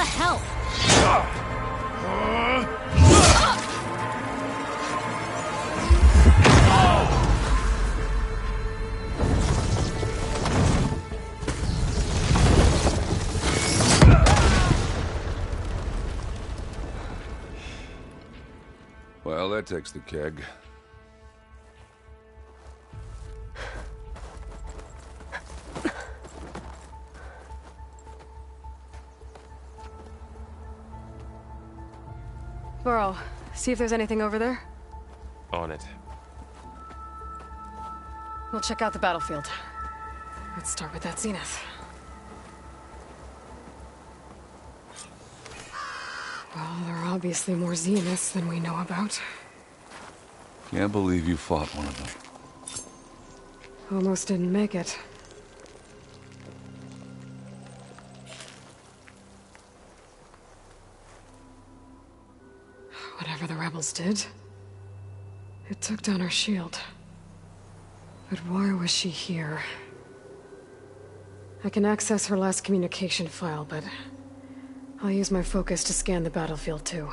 the hell? Well, that takes the keg. Burrow, see if there's anything over there. On it. We'll check out the battlefield. Let's start with that Zenith. Well, there are obviously more Zeniths than we know about. Can't believe you fought one of them. Almost didn't make it. Whatever the rebels did, it took down our shield. But why was she here? I can access her last communication file, but I'll use my focus to scan the battlefield too.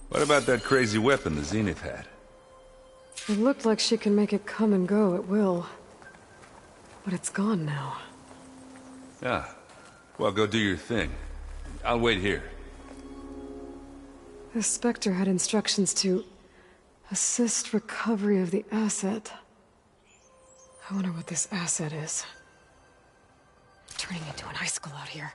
What about that crazy weapon the Zenith had? It looked like she can make it come and go at will. But it's gone now. Ah. Well, go do your thing. I'll wait here. The Spectre had instructions to assist recovery of the asset. I wonder what this asset is. Turning into an icicle out here.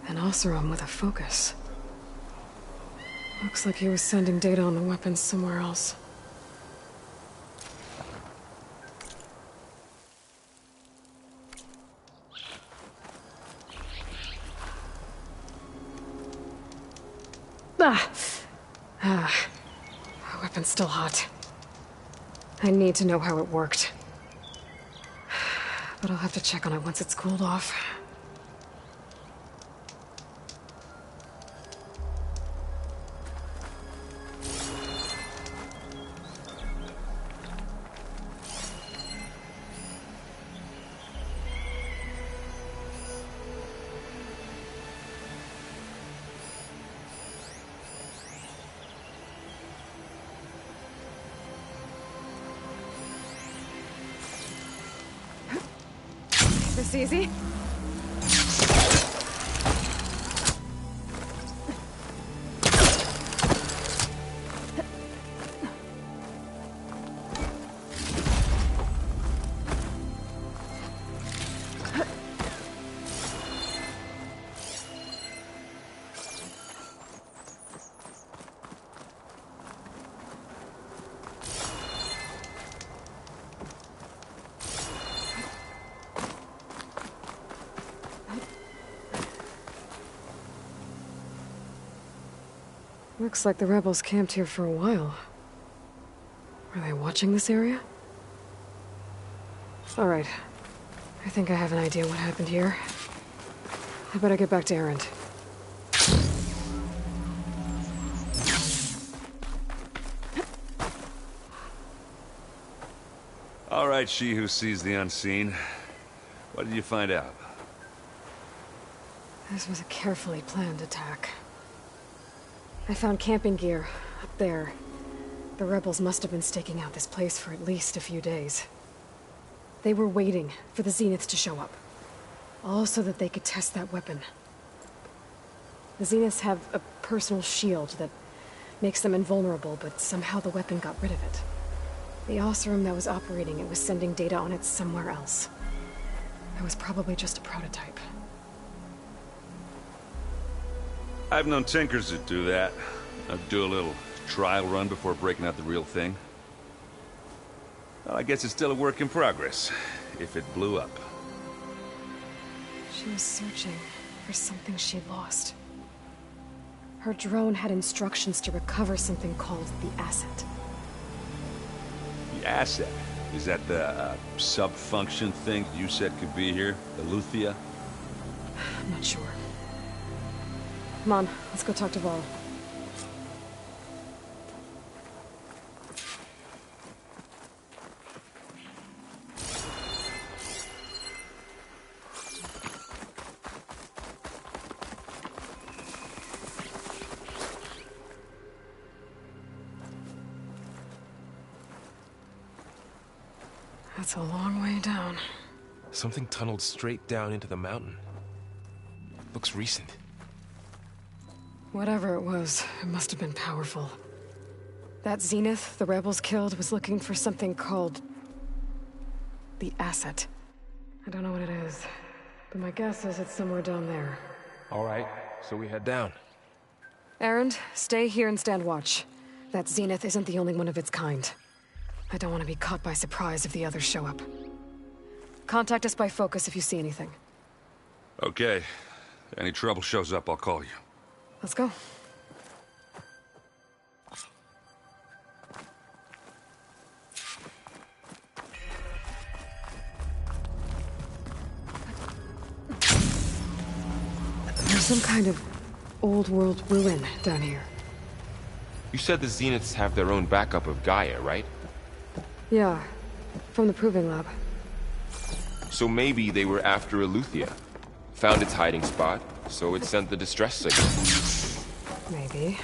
An Oseram with a focus. Looks like he was sending data on the weapons somewhere else. The weapon's still hot. I need to know how it worked. But I'll have to check on it once it's cooled off. This easy? Looks like the rebels camped here for a while. Were they watching this area? All right. I think I have an idea what happened here. I better get back to Erend. All right, she who sees the unseen. What did you find out? This was a carefully planned attack. I found camping gear up there. The rebels must have been staking out this place for at least a few days. They were waiting for the Zeniths to show up. All so that they could test that weapon. The Zeniths have a personal shield that makes them invulnerable, but somehow the weapon got rid of it. The Oseram that was operating it was sending data on it somewhere else. It was probably just a prototype. I've known Tinkers that do that. I'd do a little trial run before breaking out the real thing. Well, I guess it's still a work in progress, if it blew up. She was searching for something she lost. Her drone had instructions to recover something called the Asset. The asset? Is that the sub-function thing you said could be here? The Luthia? I'm not sure. Come on, let's go talk to Varl. That's a long way down. Something tunneled straight down into the mountain. Looks recent. Whatever it was, it must have been powerful. That Zenith the rebels killed was looking for something called the Asset. I don't know what it is, but my guess is it's somewhere down there. All right, so we head down. Erend, stay here and stand watch. That Zenith isn't the only one of its kind. I don't want to be caught by surprise if the others show up. Contact us by focus if you see anything. Okay. Any trouble shows up, I'll call you. Let's go. There's some kind of old world ruin down here. You said the Zeniths have their own backup of Gaia, right? Yeah, from the Proving Lab. So maybe they were after Eleuthia. Found its hiding spot, so it sent the distress signal. Maybe.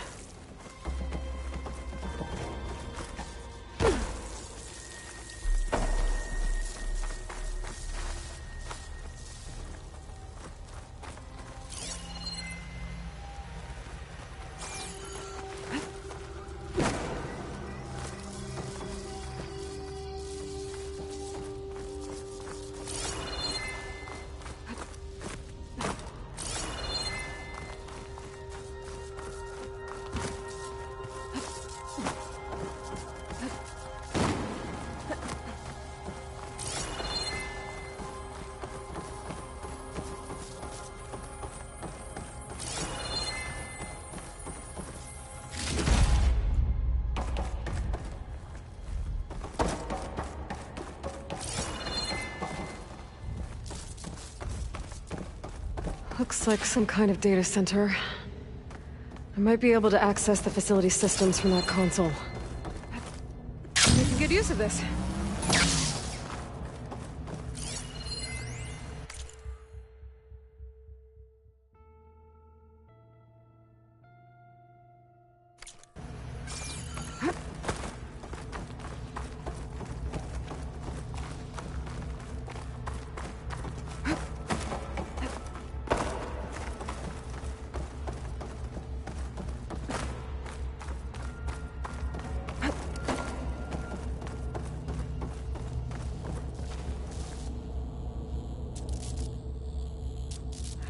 Looks like some kind of data center. I might be able to access the facility systems from that console. Making good use of this.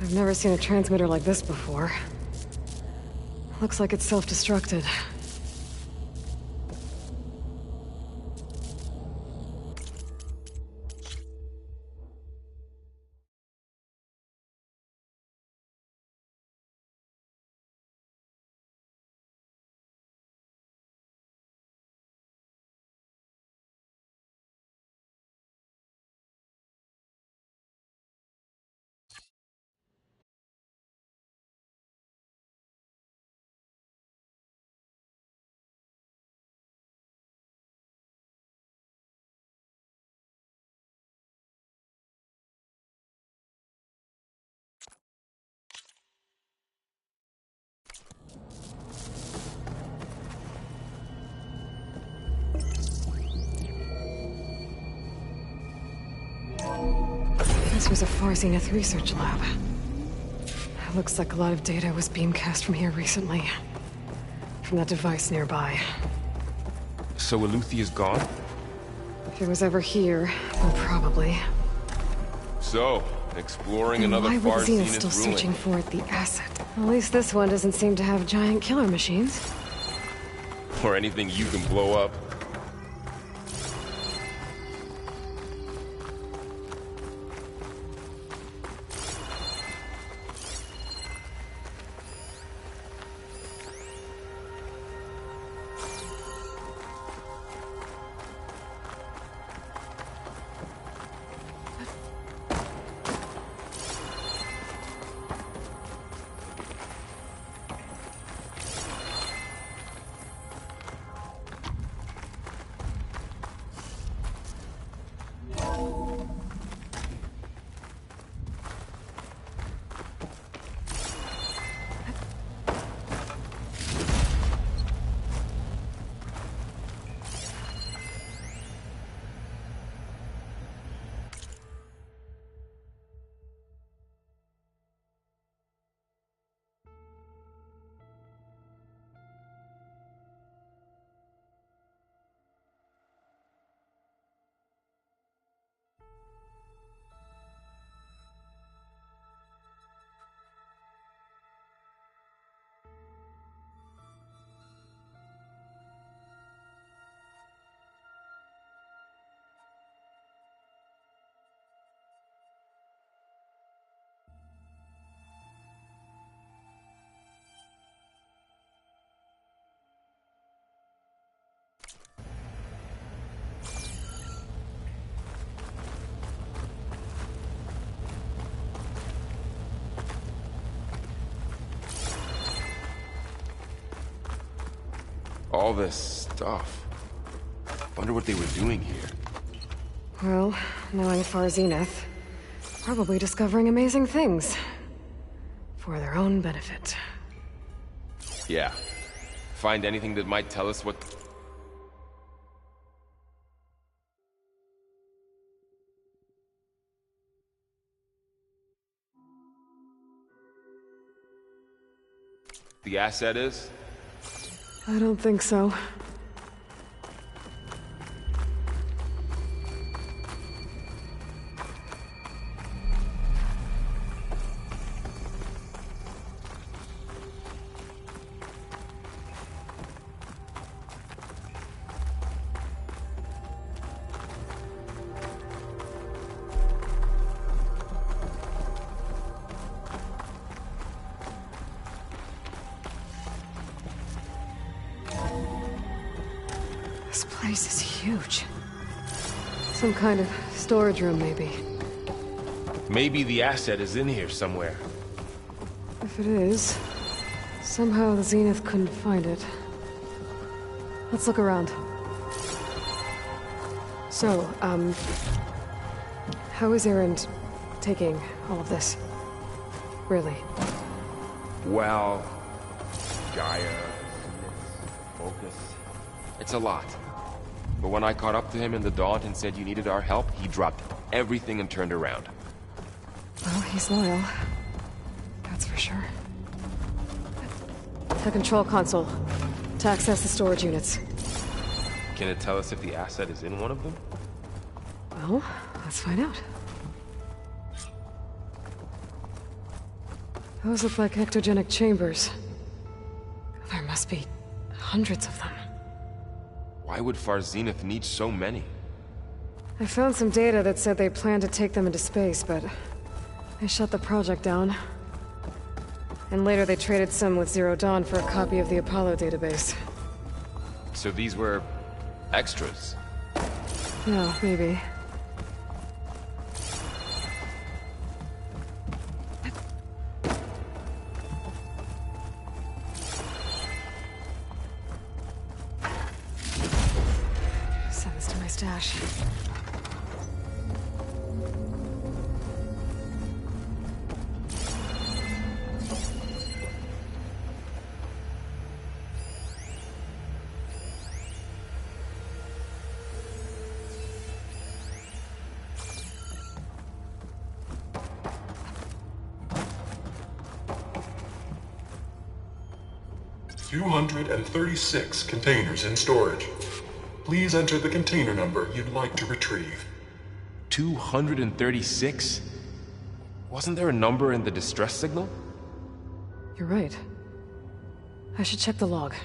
I've never seen a transmitter like this before. Looks like it's self-destructed. This was a Far Zenith research lab. It looks like a lot of data was beamcast from here recently. From that device nearby. So Eluthia's gone? If it was ever here, then probably. So, exploring Then another why were Far the Zenith Zenith still ruin. searching for the asset? At least this one doesn't seem to have giant killer machines. Or anything you can blow up. All this stuff. Wonder what they were doing here. Well, knowing Far Zenith, probably discovering amazing things. For their own benefit. Yeah. Find anything that might tell us what... the asset is? I don't think so. This place is huge. Some kind of storage room, maybe. Maybe the asset is in here somewhere. If it is, somehow the Zenith couldn't find it. Let's look around. So, how is Erend taking all of this? Really? Well... Gaia... Focus... It's a lot. But when I caught up to him in the Daunt and said you needed our help, he dropped everything and turned around. Well, he's loyal. That's for sure. The control console. To access the storage units. Can it tell us if the asset is in one of them? Well, let's find out. Those look like ectogenic chambers. There must be hundreds of them. Why would Far Zenith need so many? I found some data that said they planned to take them into space, but they shut the project down. And later they traded some with Zero Dawn for a copy of the Apollo database. So these were... extras? Yeah, maybe. Send this to my stash. 236 containers in storage. Please enter the container number you'd like to retrieve. 236? Wasn't there a number in the distress signal? You're right. I should check the log.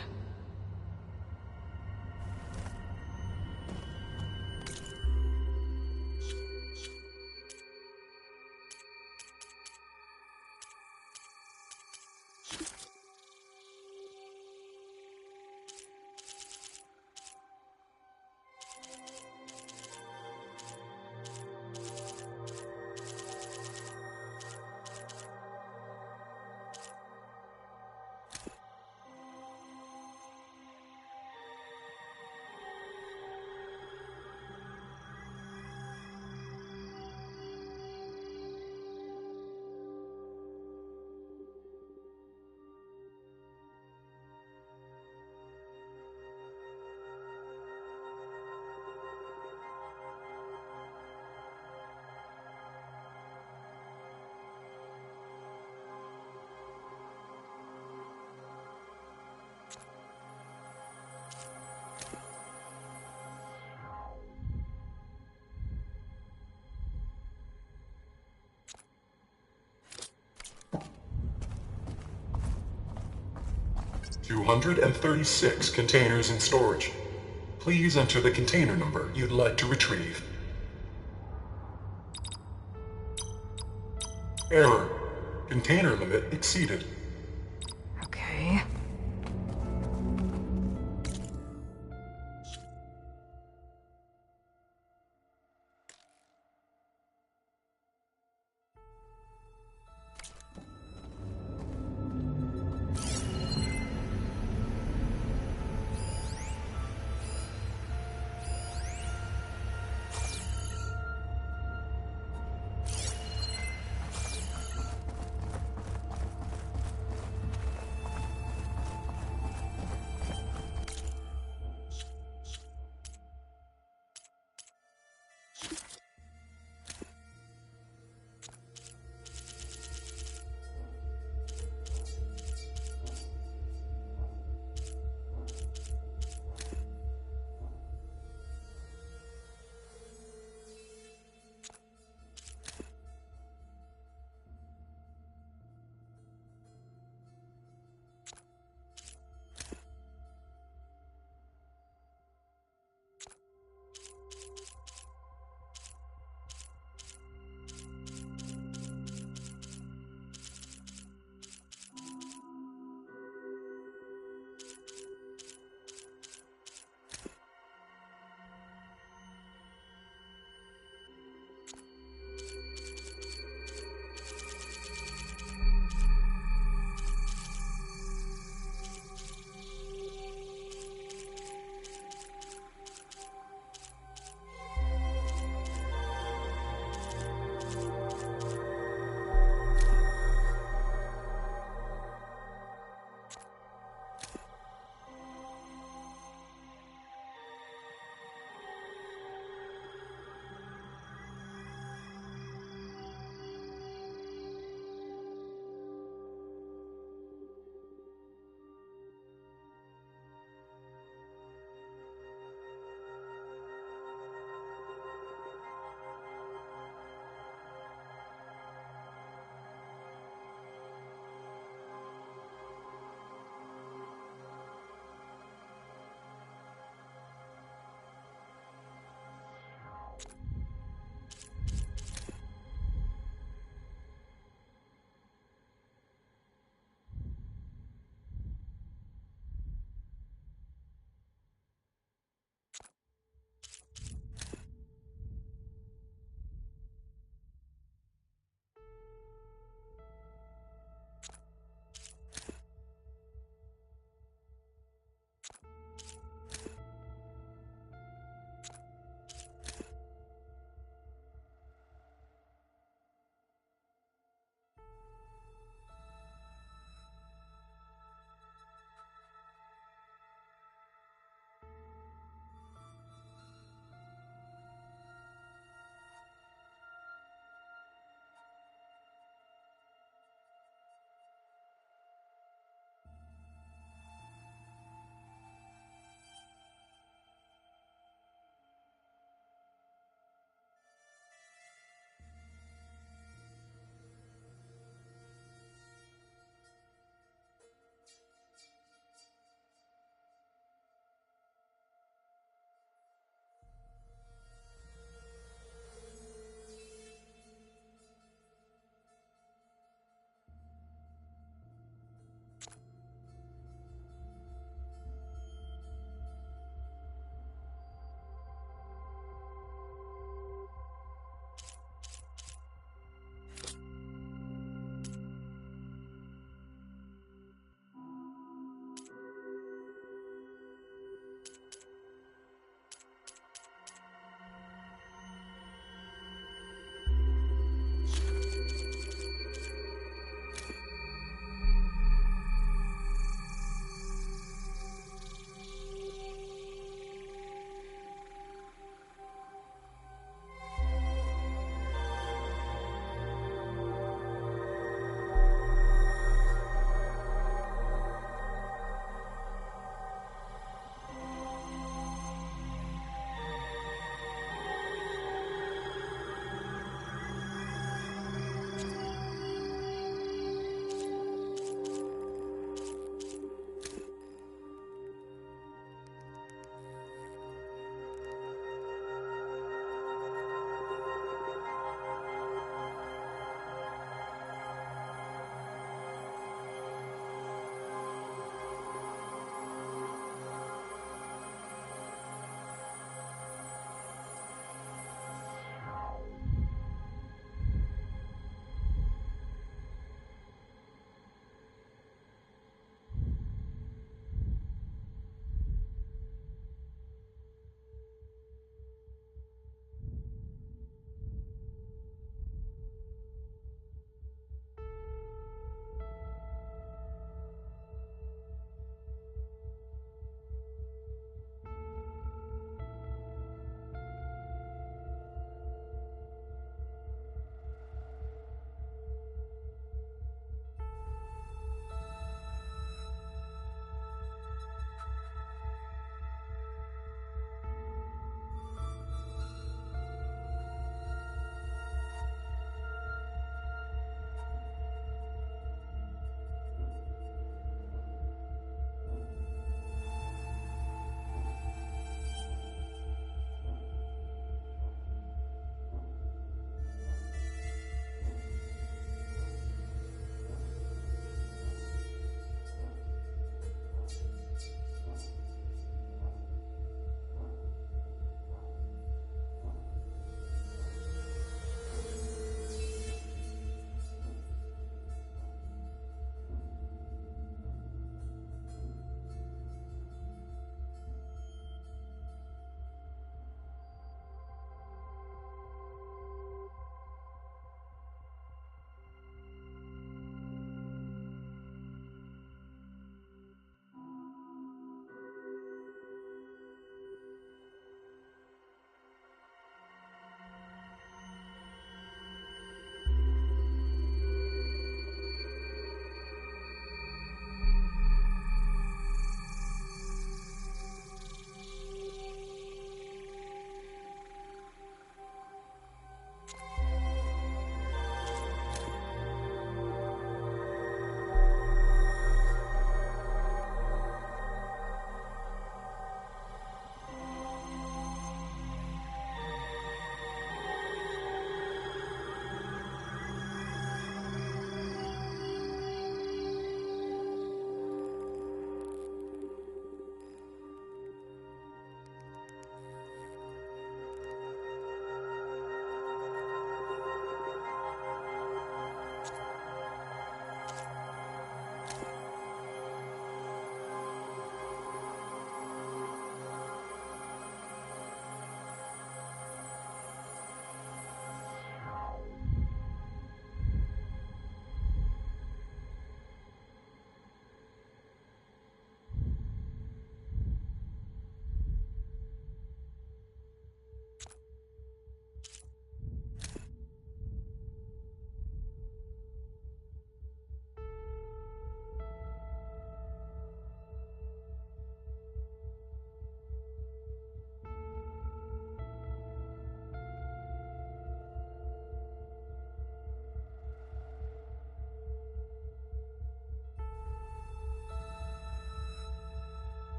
$236 containers in storage. Please enter the container number you'd like to retrieve. Error. Container limit exceeded. Okay.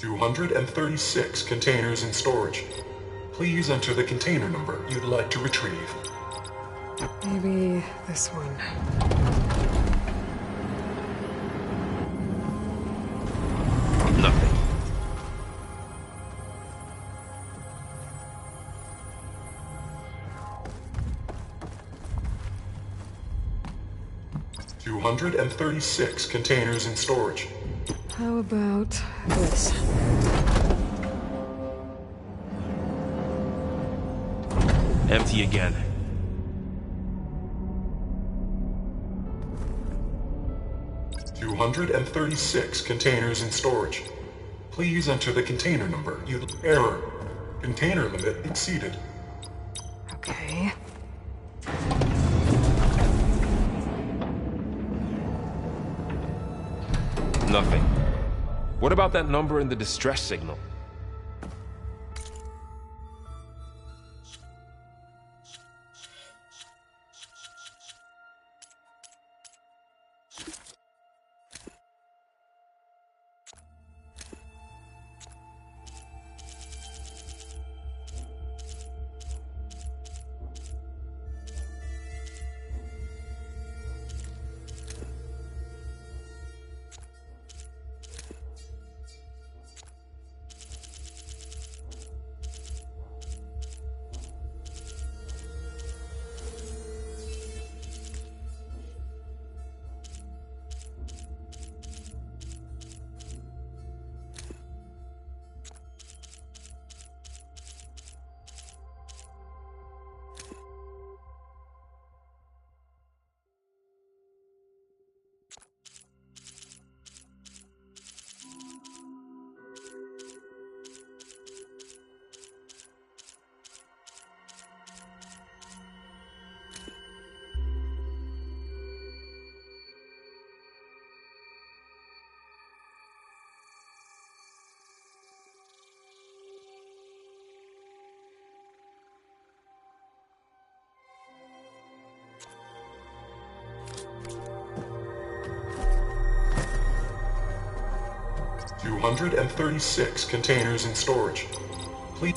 236 containers in storage. Please enter the container number you'd like to retrieve. Maybe this one. Nothing. Two 236 containers in storage. How about this? Empty again. Two 236 containers in storage. Please enter the container number you'd... Error. Container limit exceeded. Okay. Nothing. What about that number in the distress signal? Two 236 containers in storage. Please...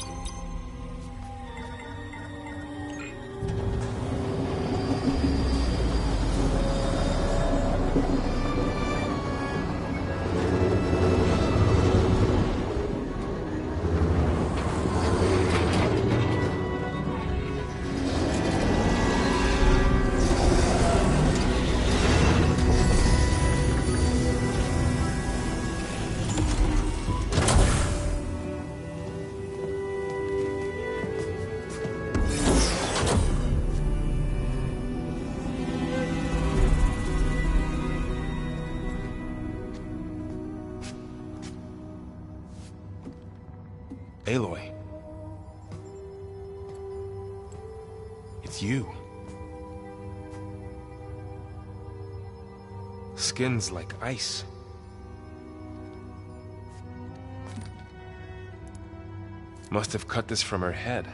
Aloy. It's you. Skin's like ice. Must have cut this from her head.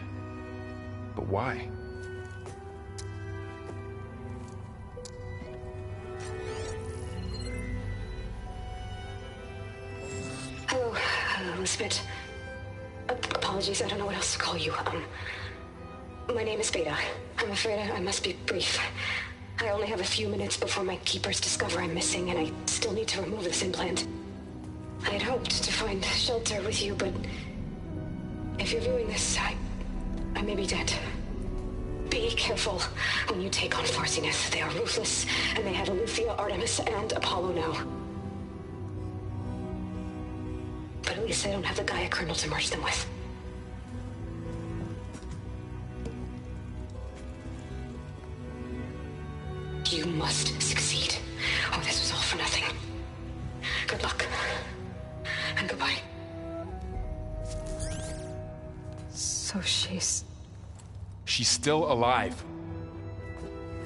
But why? Hello, Elizabeth. Apologies, I don't know what else to call you. My name is Beta. I'm afraid I must be brief. I only have a few minutes before my keepers discover I'm missing, and I still need to remove this implant. I had hoped to find shelter with you, but if you're viewing this, I may be dead. Be careful when you take on Farsineth. They are ruthless, and they have Eleuthia, Artemis, and Apollo now. But at least I don't have the Gaia kernel to merge them with. You must succeed, or this was all for nothing. Good luck. And goodbye. So she's... She's still alive.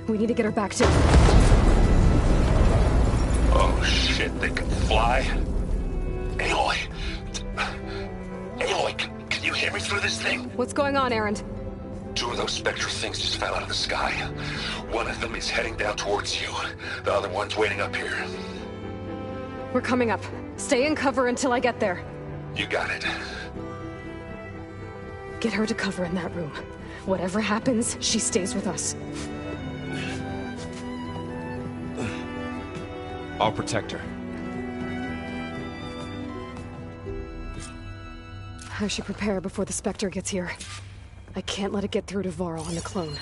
We need to get her back to... Oh shit, they can fly? Aloy! Aloy, can you hear me through this thing? What's going on, Erend? Two of those spectral things just fell out of the sky. One of them is heading down towards you. The other one's waiting up here. We're coming up. Stay in cover until I get there. You got it. Get her to cover in that room. Whatever happens, she stays with us. I'll protect her. I should prepare before the Spectre gets here. I can't let it get through to Varl and the clone.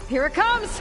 Here it comes!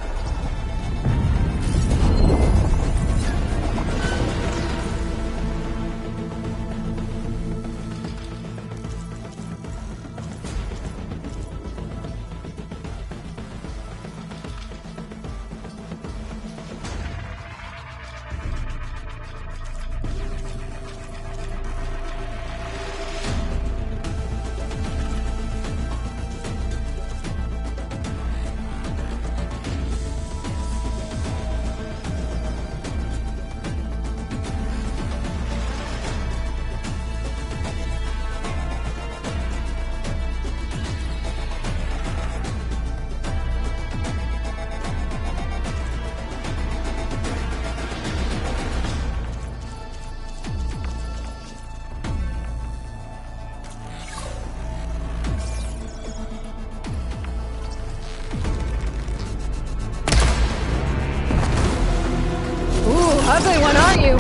Ugly one, aren't you?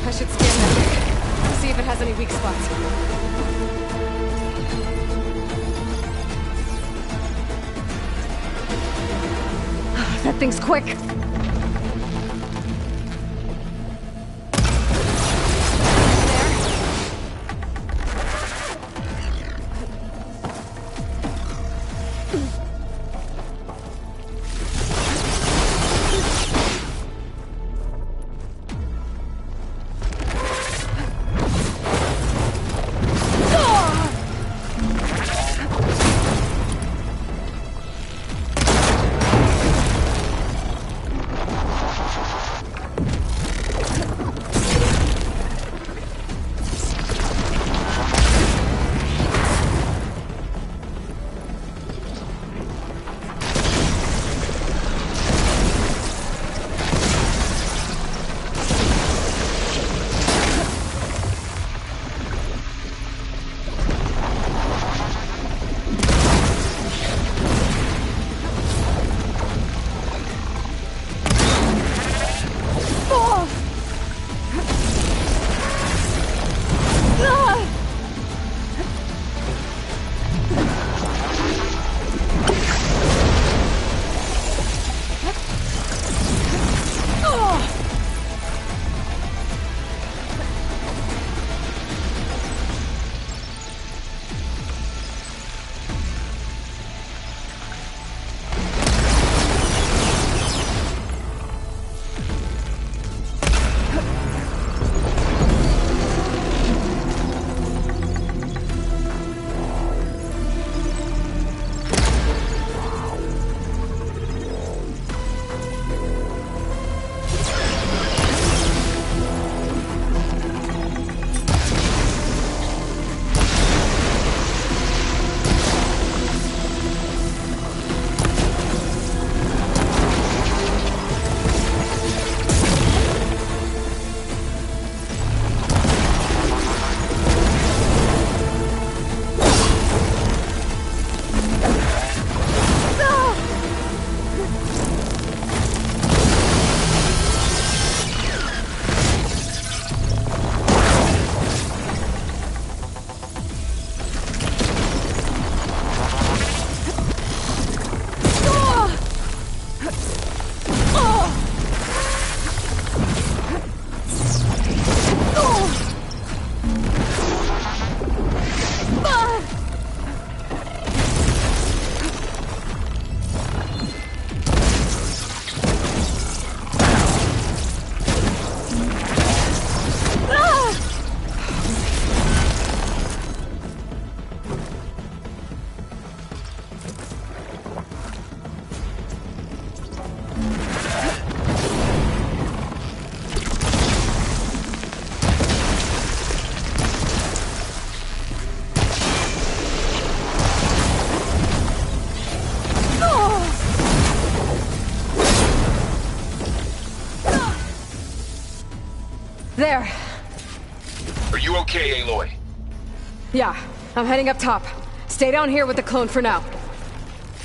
I should scan that thing. See if it has any weak spots. That thing's quick. There. Are you okay, Aloy? Yeah, I'm heading up top. Stay down here with the clone for now.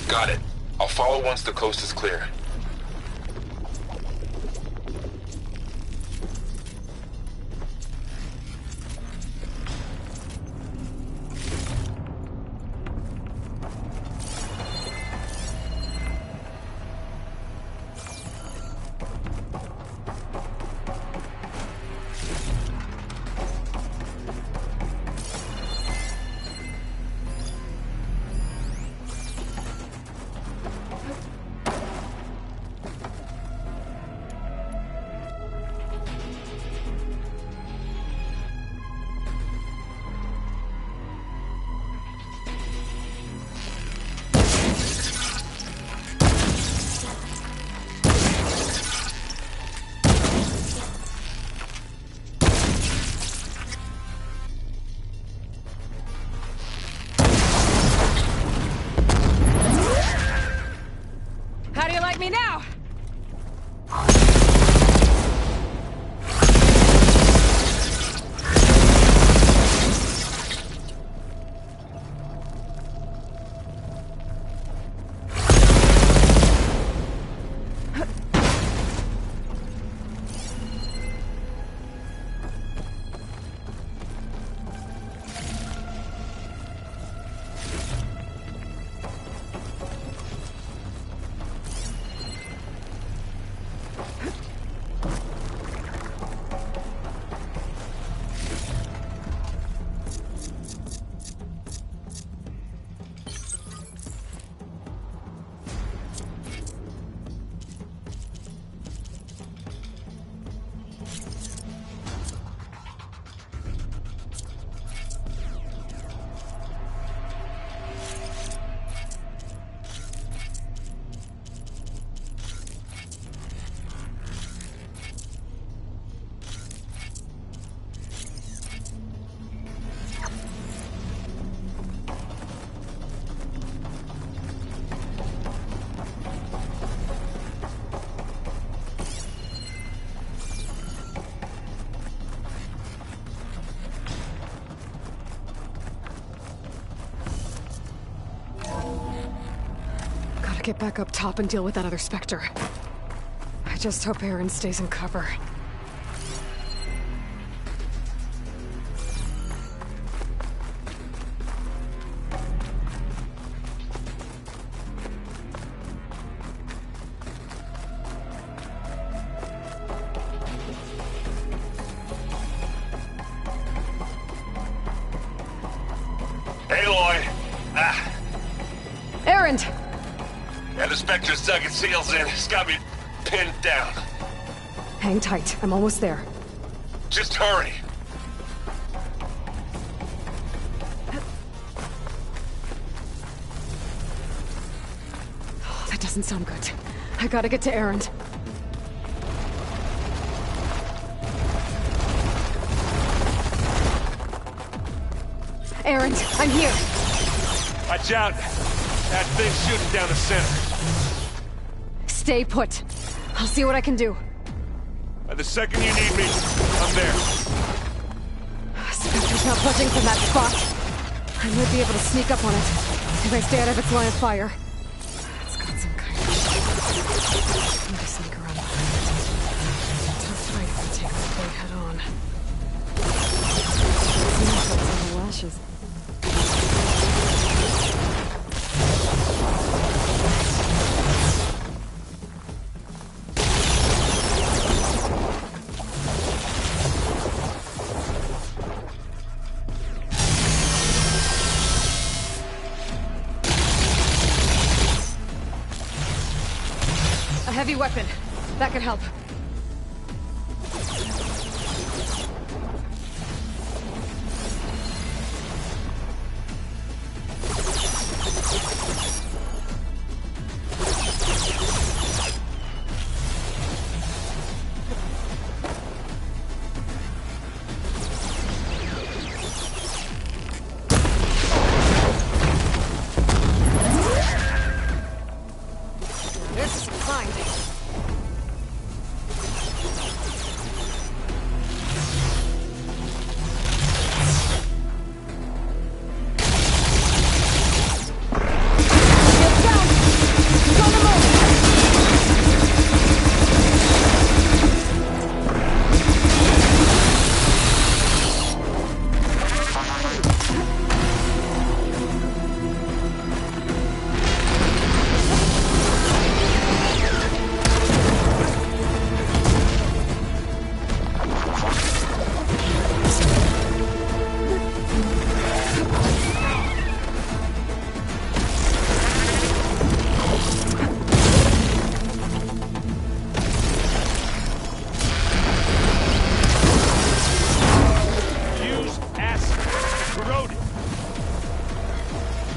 Got it. I'll follow once the coast is clear. How do you like me now? Get back up top and deal with that other Spectre. I just hope Aaron stays in cover. Aloy! Aaron! Yeah, the Spectre's dug its heels in. It's got me pinned down. Hang tight. I'm almost there. Just hurry. Oh, that doesn't sound good. I gotta get to Aaron. Aaron, I'm here. Watch out! That thing's shooting down the center. Stay put. I'll see what I can do. By the second you need me, I'm there. Spectre's not budging from that spot. I might be able to sneak up on it if I stay out of its line of fire. It's got some kind of... I need to sneak around behind it. It's a tough fight if I take the thing head on. It's on the lashes. Heavy weapon. That could help. behind.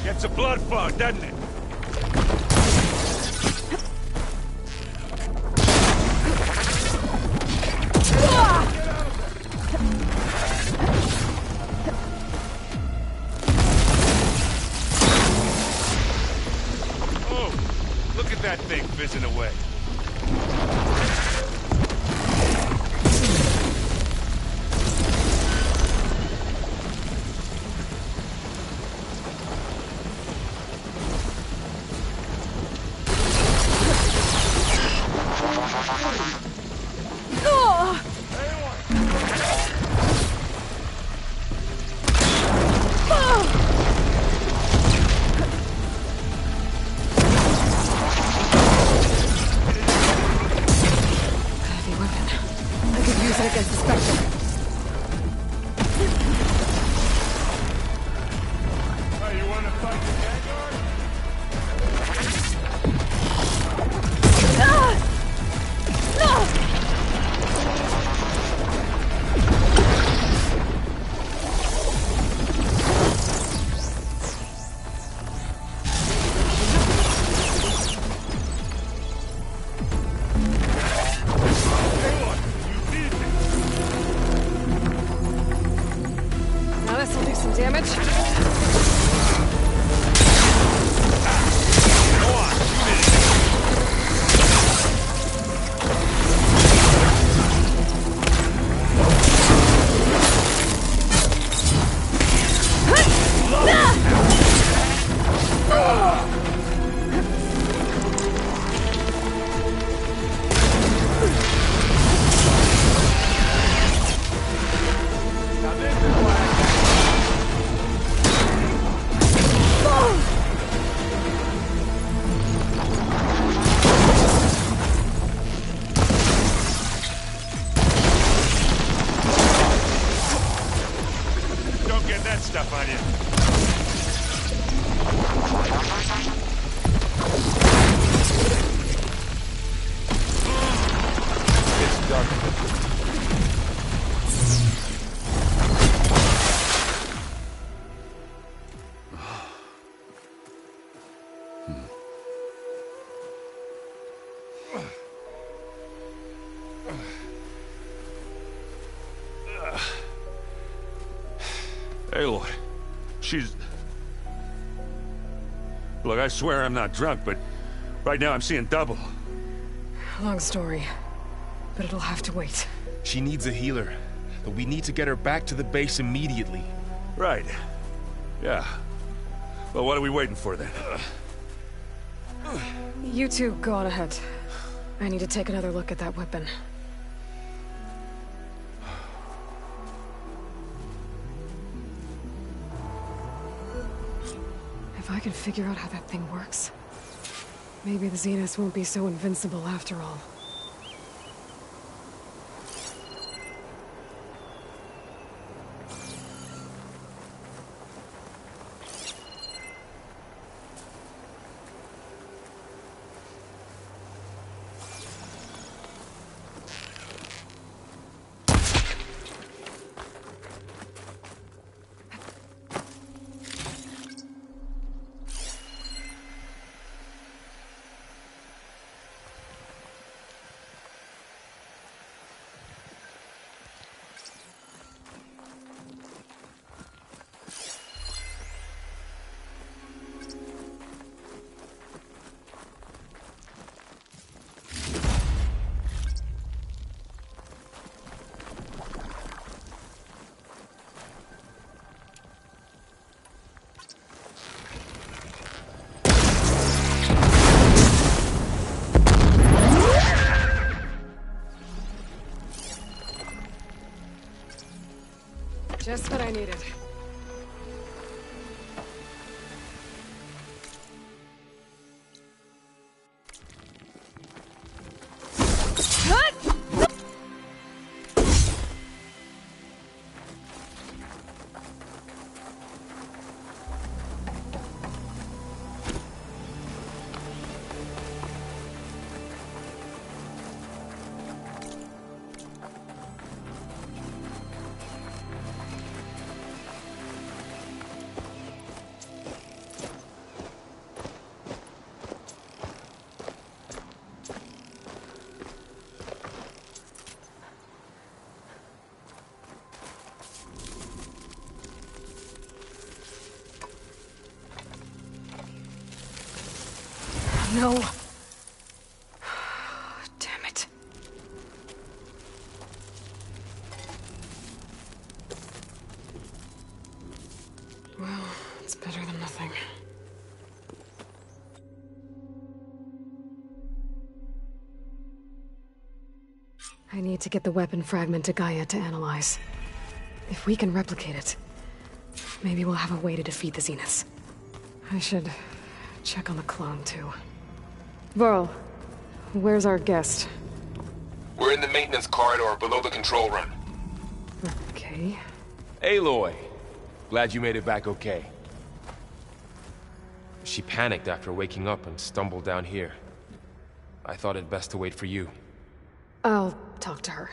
Gets a blood flow, doesn't it? Oh, look at that thing fizzing away. Against the Spectre. Oh, you want to fight the Vanguard? Now this'll do some damage. Go on, shoot it. Now this is what I don't get that stuff on you. It's dark. Aloy, she's... Look, I swear I'm not drunk, but right now I'm seeing double. Long story, but it'll have to wait. She needs a healer, but we need to get her back to the base immediately. Right. Yeah. Well, what are we waiting for then? You two go on ahead. I need to take another look at that weapon. If I can figure out how that thing works, maybe the Zeniths won't be so invincible after all. Just what I needed. No. Damn it. Well, it's better than nothing. I need to get the weapon fragment to Gaia to analyze. If we can replicate it, maybe we'll have a way to defeat the Zeniths. I should check on the clone, too. Varl, where's our guest? We're in the maintenance corridor below the control room. Okay. Aloy! Glad you made it back okay. She panicked after waking up and stumbled down here. I thought it best to wait for you. I'll talk to her.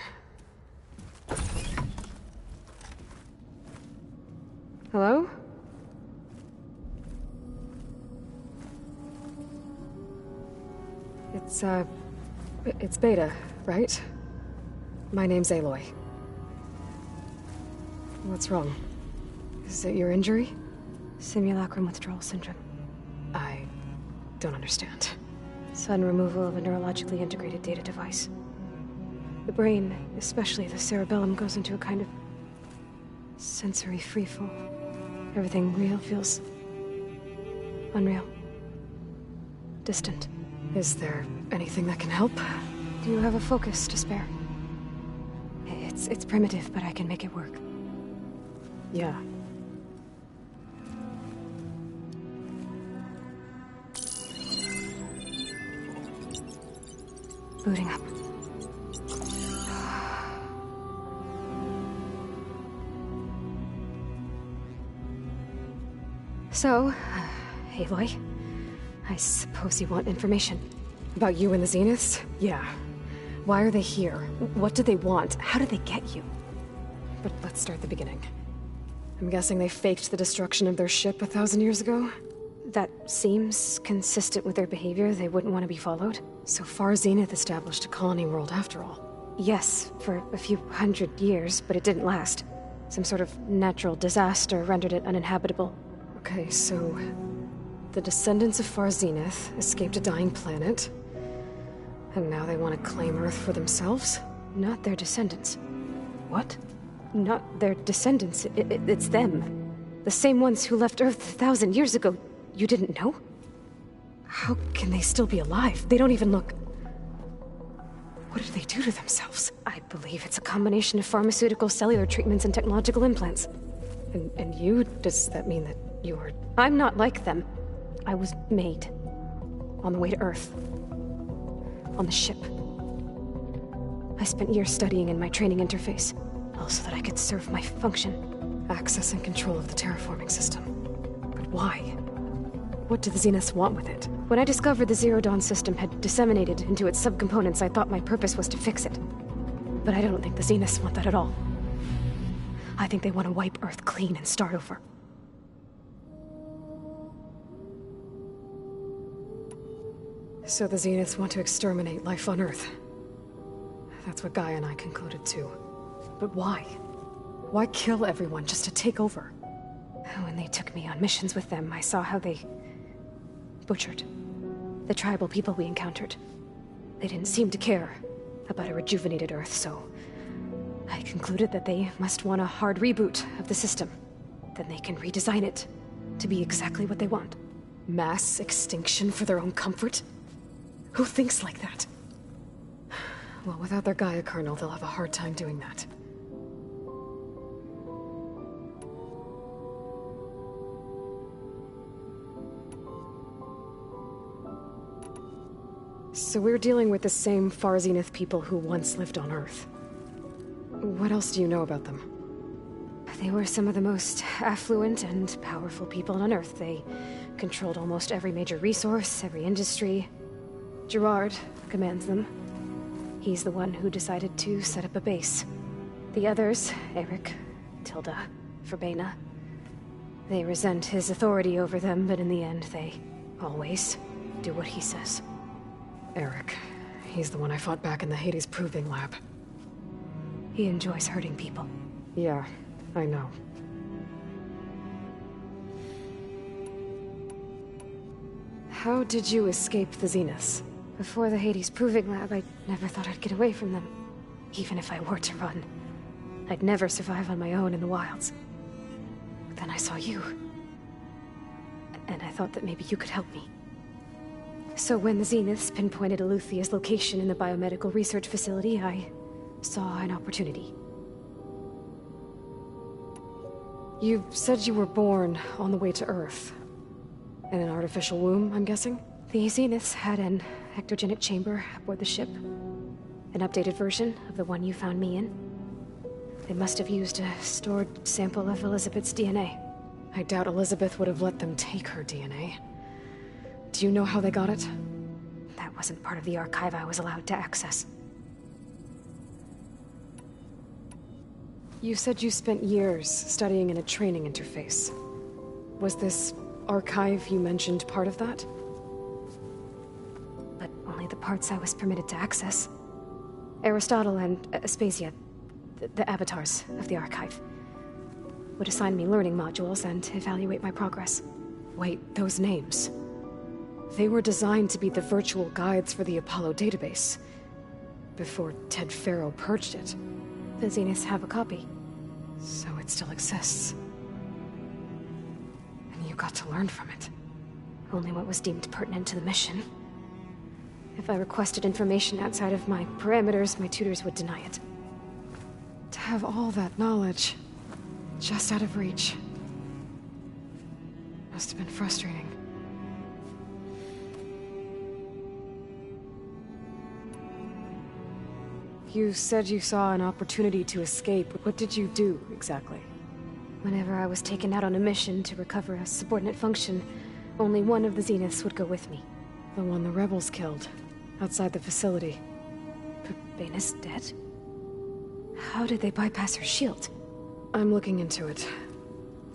Hello? It's Beta, right? My name's Aloy. What's wrong? Is it your injury? Simulacrum withdrawal syndrome. I don't understand. Sudden removal of a neurologically integrated data device. The brain, especially the cerebellum, goes into a kind of sensory freefall. Everything real feels unreal. Distant. Is there anything that can help? Do you have a focus to spare? It's primitive, but I can make it work. Yeah. Booting up. So, Aloy, I suppose you want information. About you and the Zeniths? Yeah. Why are they here? What do they want? How did they get you? But let's start at the beginning. I'm guessing they faked the destruction of their ship 1,000 years ago? That seems consistent with their behavior. They wouldn't want to be followed. So Far Zenith established a colony world after all. Yes, for a few hundred years, but it didn't last. Some sort of natural disaster rendered it uninhabitable. Okay, so the descendants of Far Zenith escaped a dying planet, and now they want to claim Earth for themselves? Not their descendants. What? Not their descendants. It's them. The same ones who left Earth 1,000 years ago. You didn't know? How can they still be alive? They don't even look... What did they do to themselves? I believe it's a combination of pharmaceutical, cellular treatments, and technological implants. And you? Does that mean that you're... I'm not like them. I was made. On the way to Earth. On the ship. I spent years studying in my training interface, all so that I could serve my function. Access and control of the terraforming system. But why? What do the Zeniths want with it? When I discovered the Zero Dawn system had disseminated into its subcomponents, I thought my purpose was to fix it. But I don't think the Zeniths want that at all. I think they want to wipe Earth clean and start over. So the Zeniths want to exterminate life on Earth. That's what Gaia and I concluded too. But why? Why kill everyone just to take over? When they took me on missions with them, I saw how they butchered the tribal people we encountered. They didn't seem to care about a rejuvenated Earth, so I concluded that they must want a hard reboot of the system. Then they can redesign it to be exactly what they want. Mass extinction for their own comfort? Who thinks like that? Well, without their Gaia kernel, they'll have a hard time doing that. So we're dealing with the same Far Zenith people who once lived on Earth. What else do you know about them? They were some of the most affluent and powerful people on Earth. They controlled almost every major resource, every industry. Gerard commands them. He's the one who decided to set up a base. The others, Eric, Tilda, Verbena, they resent his authority over them, but in the end, they always do what he says. Eric. He's the one I fought back in the Hades Proving Lab. He enjoys hurting people. Yeah, I know. How did you escape the Zeniths? Before the Hades Proving Lab, I never thought I'd get away from them. Even if I were to run. I'd never survive on my own in the wilds. But then I saw you. And I thought that maybe you could help me. So when the Zeniths pinpointed Eluthia's location in the biomedical research facility, I saw an opportunity. You said you were born on the way to Earth. In an artificial womb, I'm guessing? The Zeniths had an ectogenic chamber aboard the ship. An updated version of the one you found me in. They must have used a stored sample of Elizabeth's DNA. I doubt Elizabeth would have let them take her DNA. Do you know how they got it? That wasn't part of the archive I was allowed to access. You said you spent years studying in a training interface. Was this archive you mentioned part of that? But only the parts I was permitted to access. Aristotle and Aspasia, the avatars of the archive, would assign me learning modules and evaluate my progress. Wait, those names. They were designed to be the virtual guides for the Apollo database. Before Ted Faro purged it. The Zeniths have a copy. So it still exists. And you got to learn from it. Only what was deemed pertinent to the mission. If I requested information outside of my parameters, my tutors would deny it. To have all that knowledge, just out of reach. Must have been frustrating. You said you saw an opportunity to escape. What did you do, exactly? Whenever I was taken out on a mission to recover a subordinate function, only one of the Zeniths would go with me. The one the rebels killed, outside the facility. Verbena's dead? How did they bypass her shield? I'm looking into it.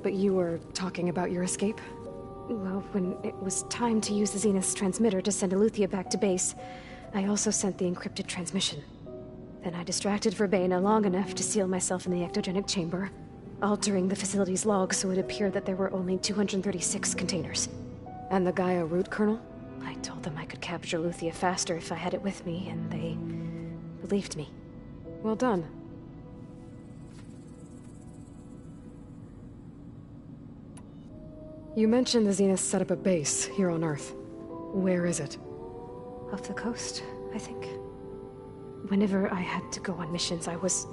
But you were talking about your escape? Well, when it was time to use the Zenith's transmitter to send Eluthia back to base, I also sent the encrypted transmission. Then I distracted Verbena long enough to seal myself in the ectogenic chamber, altering the facility's log so it appeared that there were only 236 containers. And the Gaia root kernel? I told them I could capture Eluthia faster if I had it with me, and they believed me. Well done. You mentioned the Zeniths set up a base here on Earth. Where is it? Off the coast, I think. Whenever I had to go on missions, I was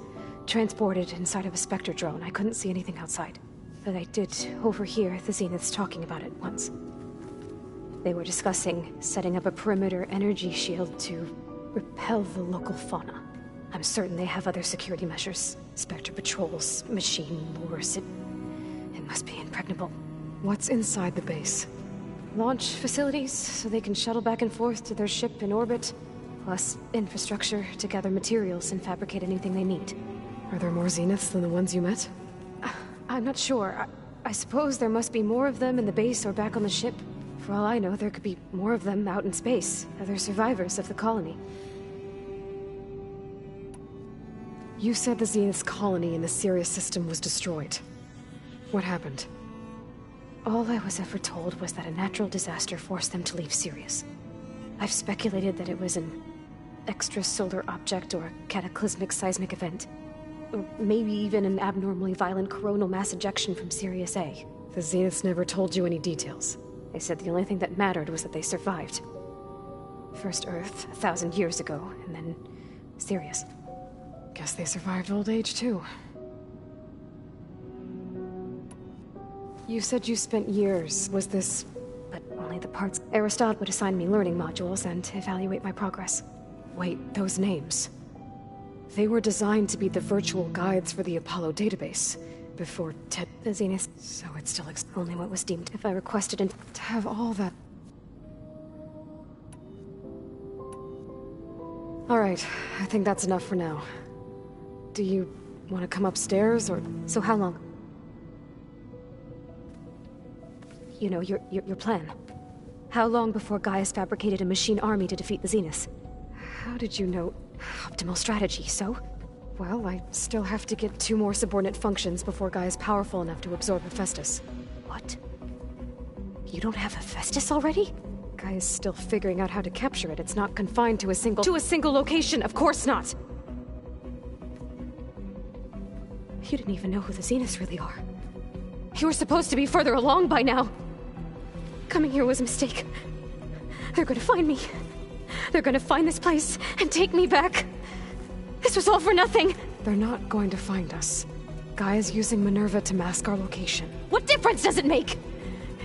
transported inside of a Spectre drone. I couldn't see anything outside. But I did overhear the Zeniths talking about it once. They were discussing setting up a perimeter energy shield to repel the local fauna. I'm certain they have other security measures. Spectre patrols, machine lures. It must be impregnable. What's inside the base? Launch facilities, so they can shuttle back and forth to their ship in orbit. Plus infrastructure to gather materials and fabricate anything they need. Are there more Zeniths than the ones you met? I'm not sure. I suppose there must be more of them in the base or back on the ship. For all I know, there could be more of them out in space, other survivors of the colony. You said the Zenith's colony in the Sirius system was destroyed. What happened? All I was ever told was that a natural disaster forced them to leave Sirius. I've speculated that it was an extrasolar object or a cataclysmic seismic event. Or maybe even an abnormally violent coronal mass ejection from Sirius A. The Zeniths never told you any details. They said the only thing that mattered was that they survived. First Earth, 1,000 years ago, and then Sirius. Guess they survived old age, too. You said you spent years. Was this... But only the parts Aristod would assign me learning modules and evaluate my progress. Wait, those names. They were designed to be the virtual guides for the Apollo database, before the Zenith. So it still only what was deemed if I requested and to have all that. Alright, I think that's enough for now. Do you want to come upstairs, or... So how long? You know, your plan. How long before Gaius fabricated a machine army to defeat the Zenith? How did you know? Optimal strategy, so? Well, I still have to get 2 more subordinate functions before Gaia is powerful enough to absorb Hephaestus. What? You don't have Hephaestus already? Gaia's still figuring out how to capture it. It's not confined to a single location, of course not! You didn't even know who the Zeniths really are. You were supposed to be further along by now! Coming here was a mistake. They're gonna find me. They're gonna find this place and take me back. This was all for nothing! They're not going to find us. Gaia's using Minerva to mask our location. What difference does it make?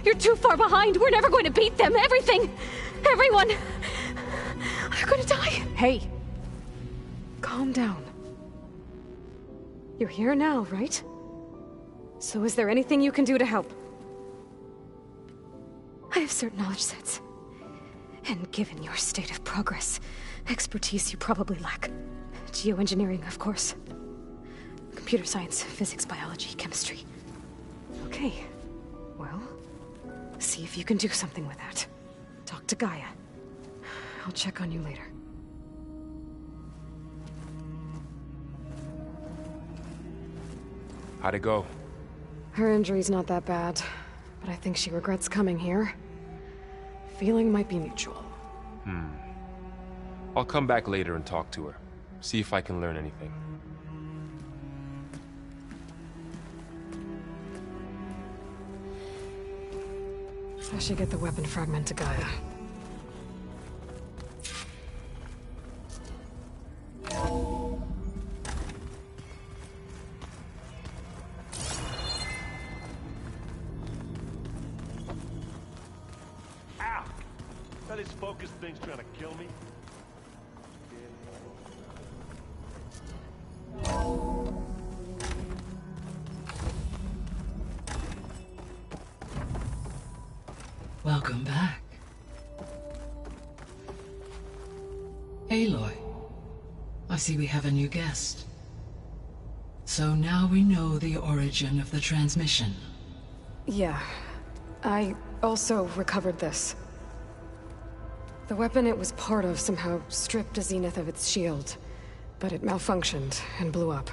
You're too far behind. We're never going to beat them. Everything. Everyone. They're gonna die. Hey. Calm down. You're here now, right? So is there anything you can do to help? I have certain knowledge sets. And given your state of progress, expertise you probably lack. Geoengineering, of course. Computer science, physics, biology, chemistry. Okay. Well, see if you can do something with that. Talk to Gaia. I'll check on you later. How'd it go? Her injury's not that bad, but I think she regrets coming here. Feeling might be mutual. I'll come back later and talk to her. See if I can learn anything. I should get the weapon fragment to Gaia. Ow! That is focus thing's trying to kill me. Welcome back. Aloy, I see we have a new guest. So now we know the origin of the transmission. Yeah. I also recovered this. The weapon it was part of somehow stripped a Zenith of its shield, but it malfunctioned and blew up.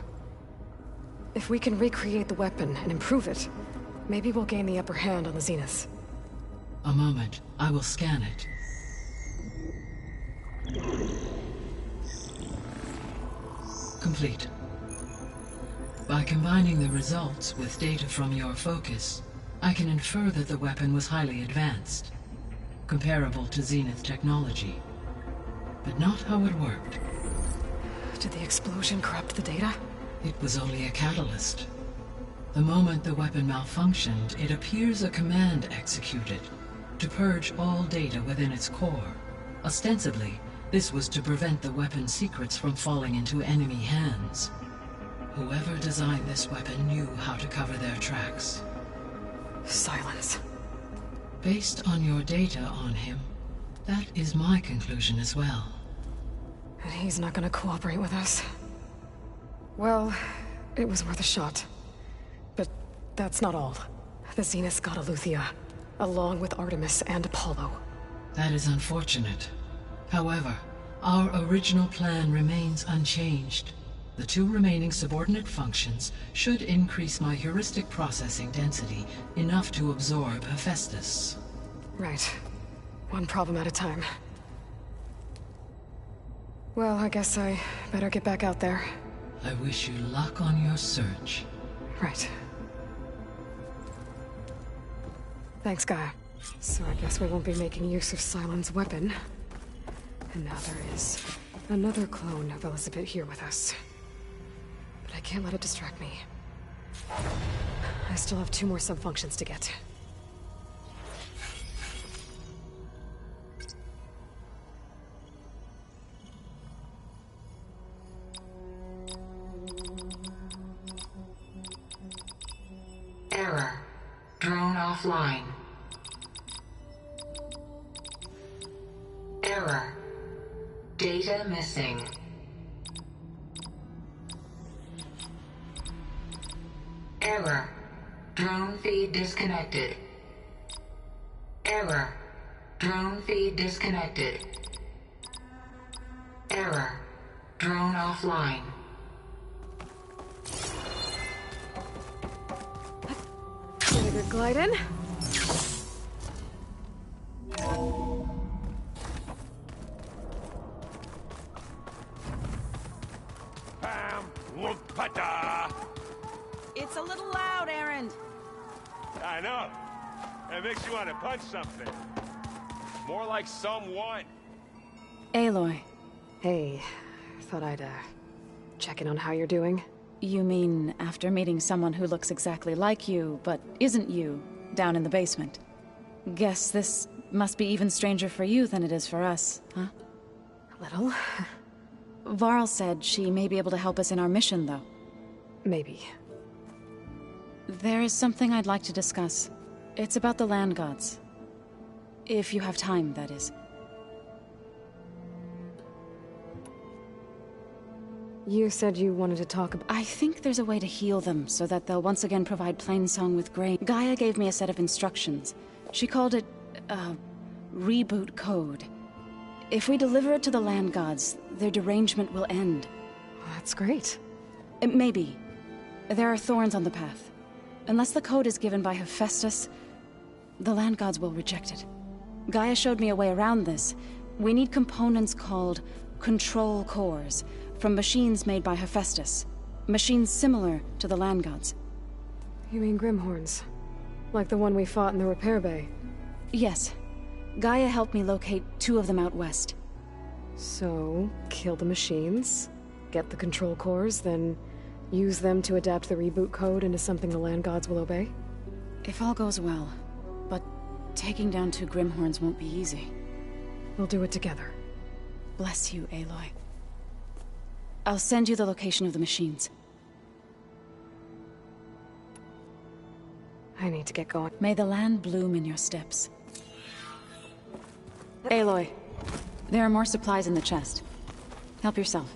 If we can recreate the weapon and improve it, maybe we'll gain the upper hand on the Zeniths. A moment, I will scan it. Complete. By combining the results with data from your focus, I can infer that the weapon was highly advanced, comparable to Zenith technology, but not how it worked. Did the explosion corrupt the data? It was only a catalyst. The moment the weapon malfunctioned, it appears a command executed to purge all data within its core. Ostensibly, this was to prevent the weapon's secrets from falling into enemy hands. Whoever designed this weapon knew how to cover their tracks. Silence. Based on your data on him, that is my conclusion as well. And he's not gonna cooperate with us. Well, it was worth a shot. But that's not all. The Zeniths got Eleuthia, along with Artemis and Apollo. That is unfortunate. However, our original plan remains unchanged. The 2 remaining subordinate functions should increase my heuristic processing density enough to absorb Hephaestus. Right. One problem at a time. Well, I guess I better get back out there. I wish you luck on your search. Right. Thanks, Gaia. So I guess we won't be making use of Cylon's weapon. And now there is another clone of Elizabeth here with us. But I can't let it distract me. I still have 2 more subfunctions to get. offline. Error. Data missing. Error. Drone feed disconnected. Error. Drone feed disconnected. Error. Drone offline. Get a good glide in. Bam! Whoop-pata! It's a little loud, Erend. I know. It makes you want to punch something. More like someone. Aloy, Hey, thought I'd, check in on how you're doing. you mean after meeting someone who looks exactly like you, but isn't you, down in the basement? Guess this must be even stranger for you than it is for us, huh? A little. Varl said she may be able to help us in our mission, though. Maybe. There is something I'd like to discuss. It's about the land gods. If you have time, that is. You said you wanted to talk about... I think there's a way to heal them so that they'll once again provide Plainsong with grain. Gaia gave me a set of instructions. She called it, reboot code. If we deliver it to the land gods, their derangement will end. That's great. Maybe. There are thorns on the path. Unless the code is given by Hephaestus, the land gods will reject it. Gaia showed me a way around this. We need components called control cores, from machines made by Hephaestus. Machines similar to the land gods. You mean Grimhorns? Like the one we fought in the repair bay? Yes. Gaia helped me locate 2 of them out west. So, kill the machines, get the control cores, then use them to adapt the reboot code into something the land gods will obey? If all goes well. But taking down 2 Grimhorns won't be easy. We'll do it together. Bless you, Aloy. I'll send you the location of the machines. I need to get going. May the land bloom in your steps. Aloy, there are more supplies in the chest. Help yourself.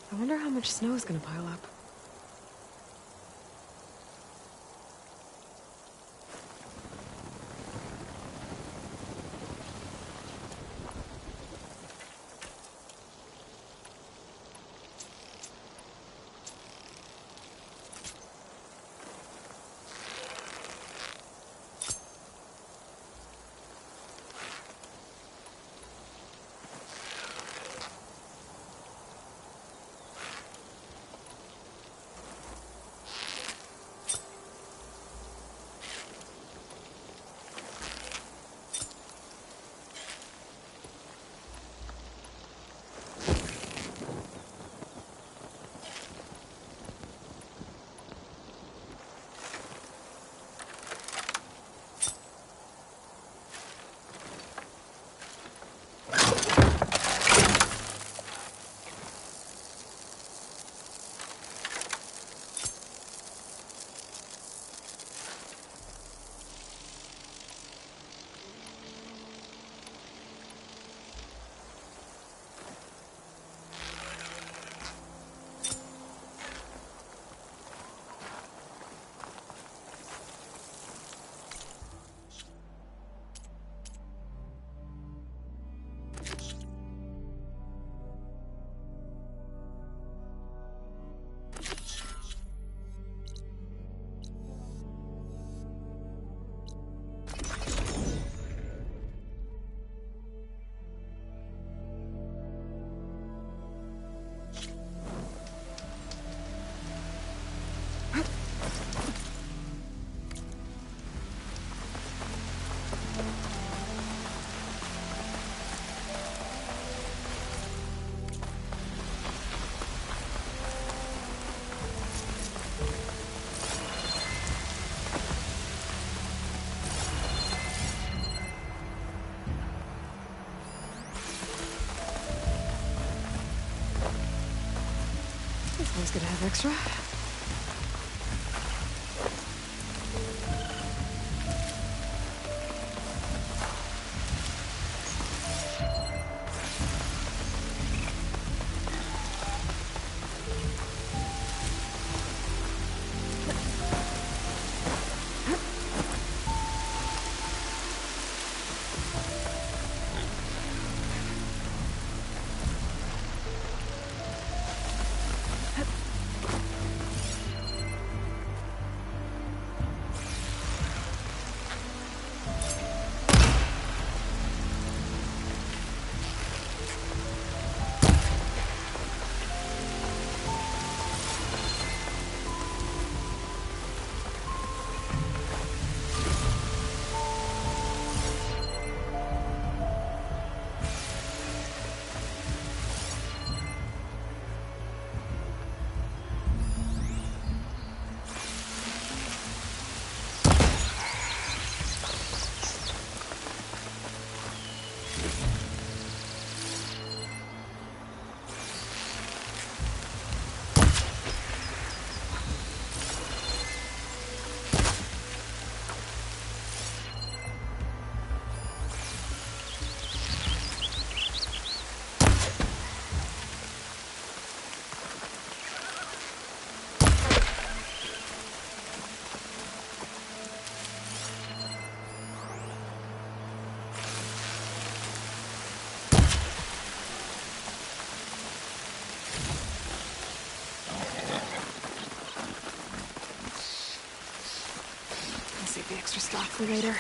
I wonder how much snow is gonna pile up. Always good to have extra. Save the extra stock for later.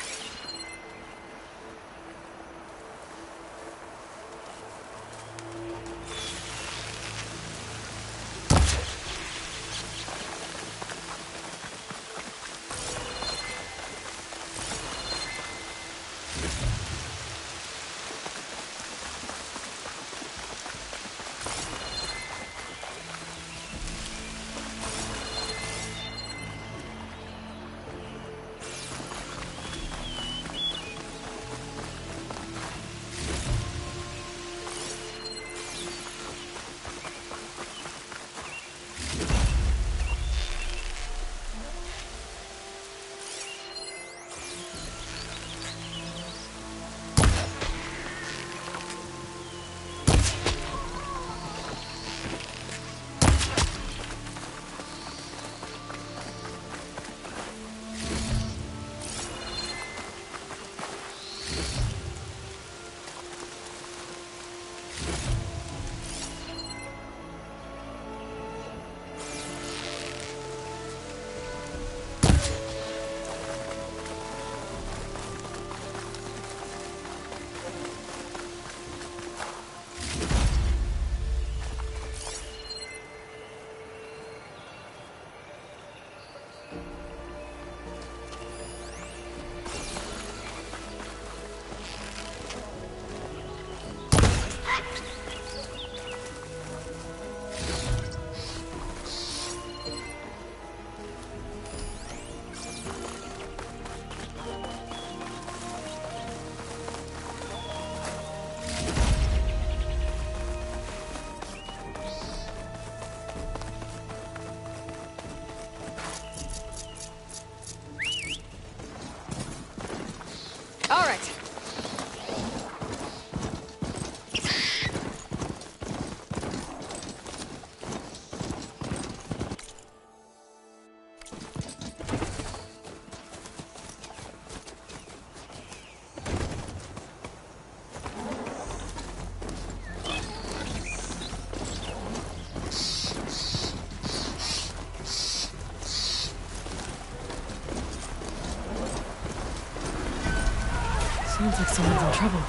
Sounds like someone's in trouble.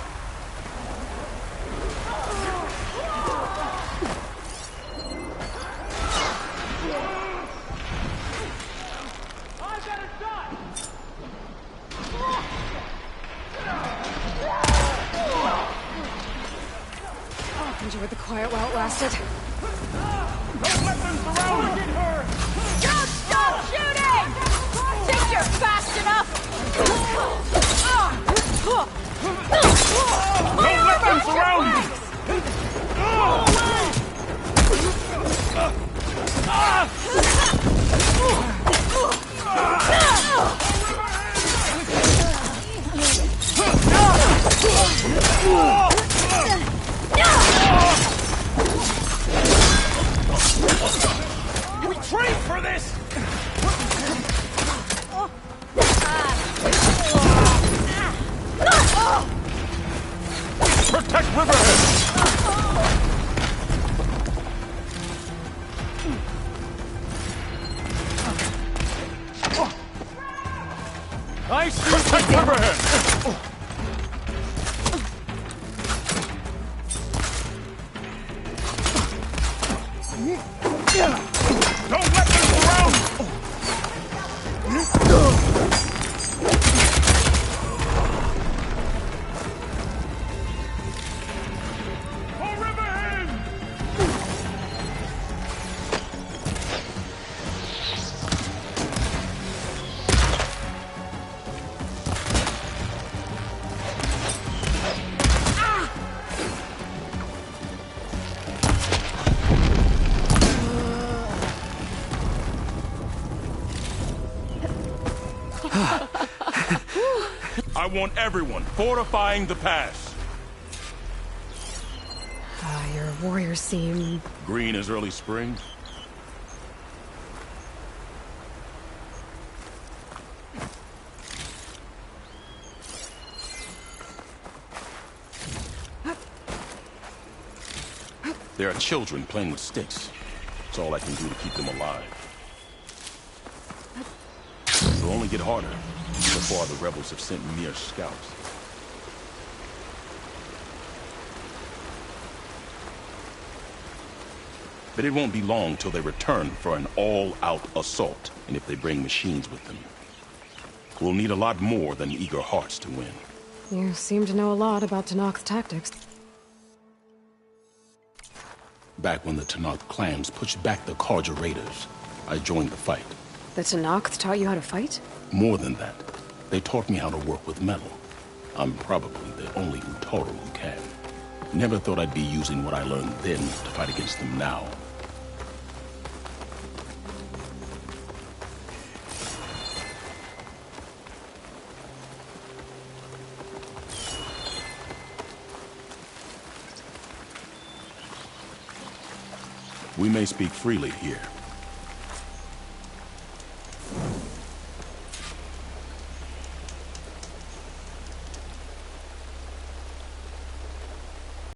Enjoyed the quiet while it lasted. No weapons around! Get her! Don't stop shooting! Think you're fast enough? No weapons around! I see the overhead! Don't let them surround! For Riverhead! I want everyone fortifying the pass. Your warriors seem... Green as early spring. There are children playing with sticks. It's all I can do to keep them alive. It'll only get harder. So far, the rebels have sent mere scouts. But it won't be long till they return for an all-out assault, and if they bring machines with them. We'll need a lot more than eager hearts to win. You seem to know a lot about Tenakth's tactics. Back when the Tenakth clans pushed back the Carja raiders, I joined the fight. The Tenakth taught you how to fight? More than that, they taught me how to work with metal. I'm probably the only Utaru who can. Never thought I'd be using what I learned then to fight against them now. We may speak freely here,